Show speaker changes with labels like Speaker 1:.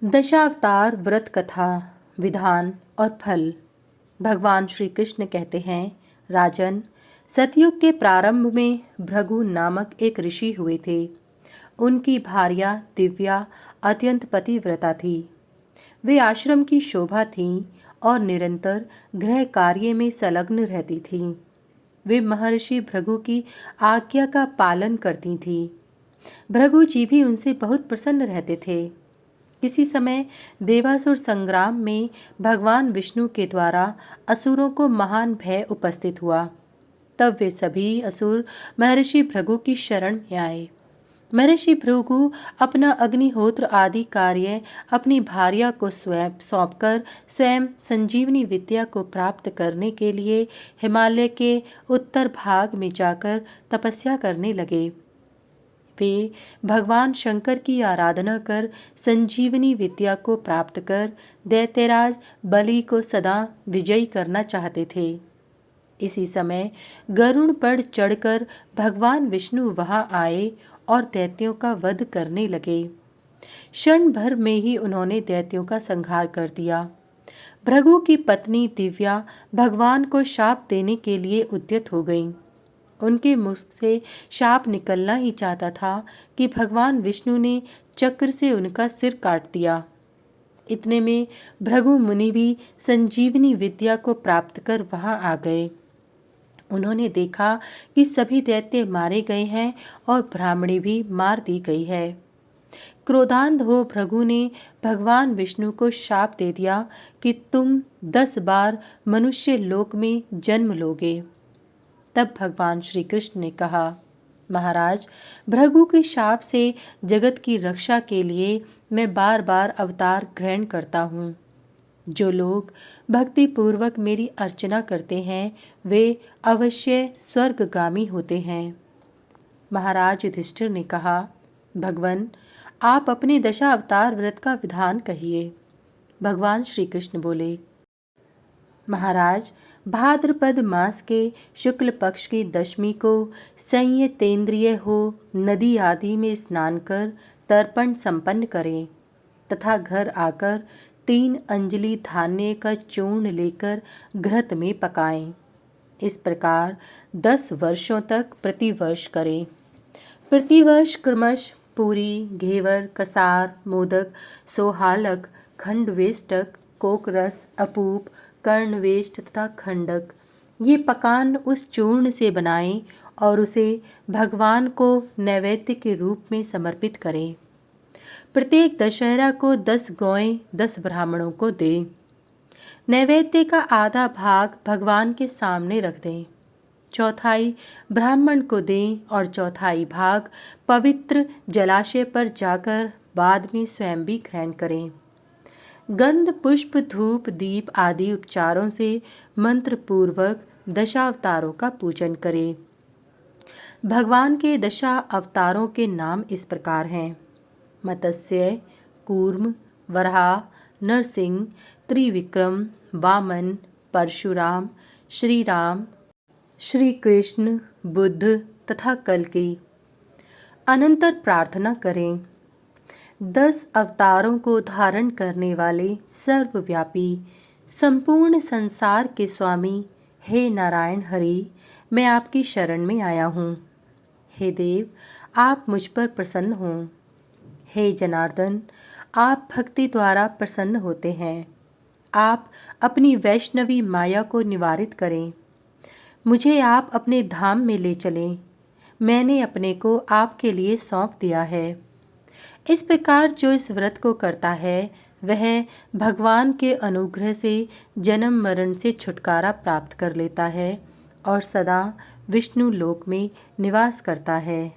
Speaker 1: दशावतार व्रत कथा, विधान और फल। भगवान श्री कृष्ण कहते हैं, राजन, सतयुग के प्रारंभ में भृगु नामक एक ऋषि हुए थे। उनकी भार्या दिव्या अत्यंत पतिव्रता थी। वे आश्रम की शोभा थीं और निरंतर गृह कार्य में संलग्न रहती थीं। वे महर्षि भृगु की आज्ञा का पालन करती थीं। भृगु जी भी उनसे बहुत प्रसन्न रहते थे। किसी समय देवासुर संग्राम में भगवान विष्णु के द्वारा असुरों को महान भय उपस्थित हुआ। तब वे सभी असुर महर्षि भृगु की शरण में आए। महर्षि भृगु अपना अग्निहोत्र आदि कार्य अपनी भार्या को सौंपकर स्वयं संजीवनी विद्या को प्राप्त करने के लिए हिमालय के उत्तर भाग में जाकर तपस्या करने लगे। वे भगवान शंकर की आराधना कर संजीवनी विद्या को प्राप्त कर दैत्यराज बलि को सदा विजयी करना चाहते थे। इसी समय गरुड़ पर चढ़कर भगवान विष्णु वहां आए और दैत्यों का वध करने लगे। क्षण भर में ही उन्होंने दैत्यों का संहार कर दिया। भृगु की पत्नी दिव्या भगवान को शाप देने के लिए उद्यत हो गई। उनके मुख से शाप निकलना ही चाहता था कि भगवान विष्णु ने चक्र से उनका सिर काट दिया। इतने में भृगु मुनि भी संजीवनी विद्या को प्राप्त कर वहां आ गए। उन्होंने देखा कि सभी दैत्य मारे गए हैं और ब्राह्मणी भी मार दी गई है। क्रोधान्ध हो भृगु ने भगवान विष्णु को शाप दे दिया कि तुम 10 बार मनुष्य लोक में जन्म लोगे। तब भगवान श्री कृष्ण ने कहा, महाराज, भृगु के शाप से जगत की रक्षा के लिए मैं बार बार अवतार ग्रहण करता हूँ। जो लोग भक्ति पूर्वक मेरी अर्चना करते हैं वे अवश्य स्वर्गगामी होते हैं। महाराज युधिष्ठिर ने कहा, भगवन, आप अपने दशावतार व्रत का विधान कहिए। भगवान श्री कृष्ण बोले, महाराज, भाद्रपद मास के शुक्ल पक्ष की दशमी को संयतेंद्रिय हो नदी आदि में स्नान कर तर्पण संपन्न करें तथा घर आकर 3 अंजलि धान्य का चूर्ण लेकर घृत में पकाएं। इस प्रकार 10 वर्षों तक प्रतिवर्ष करें। प्रतिवर्ष क्रमश पूरी, घेवर, कसार, मोदक, सोहालक, खंडवेष्टक, कोकरस, अपूप, कर्णवेष्ट तथा खंडक ये पकान उस चूर्ण से बनाएं और उसे भगवान को नैवेद्य के रूप में समर्पित करें। प्रत्येक दशहरा को 10 गौएं 10 ब्राह्मणों को दें। नैवेद्य का आधा भाग भगवान के सामने रख दें, चौथाई ब्राह्मण को दें और चौथाई भाग पवित्र जलाशय पर जाकर बाद में स्वयं भी ग्रहण करें। गंध, पुष्प, धूप, दीप आदि उपचारों से मंत्र पूर्वक दशावतारों का पूजन करें। भगवान के दशा अवतारों के नाम इस प्रकार हैं, मत्स्य, कूर्म, वराह, नरसिंह, त्रिविक्रम, वामन, परशुराम, श्री राम, श्री कृष्ण, बुद्ध तथा कल्कि। अनंतर प्रार्थना करें, 10 अवतारों को धारण करने वाले सर्वव्यापी संपूर्ण संसार के स्वामी हे नारायण हरि, मैं आपकी शरण में आया हूँ। हे देव, आप मुझ पर प्रसन्न हों। हे जनार्दन, आप भक्ति द्वारा प्रसन्न होते हैं। आप अपनी वैष्णवी माया को निवारित करें। मुझे आप अपने धाम में ले चलें। मैंने अपने को आपके लिए सौंप दिया है। इस प्रकार जो इस व्रत को करता है वह भगवान के अनुग्रह से जन्म मरण से छुटकारा प्राप्त कर लेता है और सदा विष्णु लोक में निवास करता है।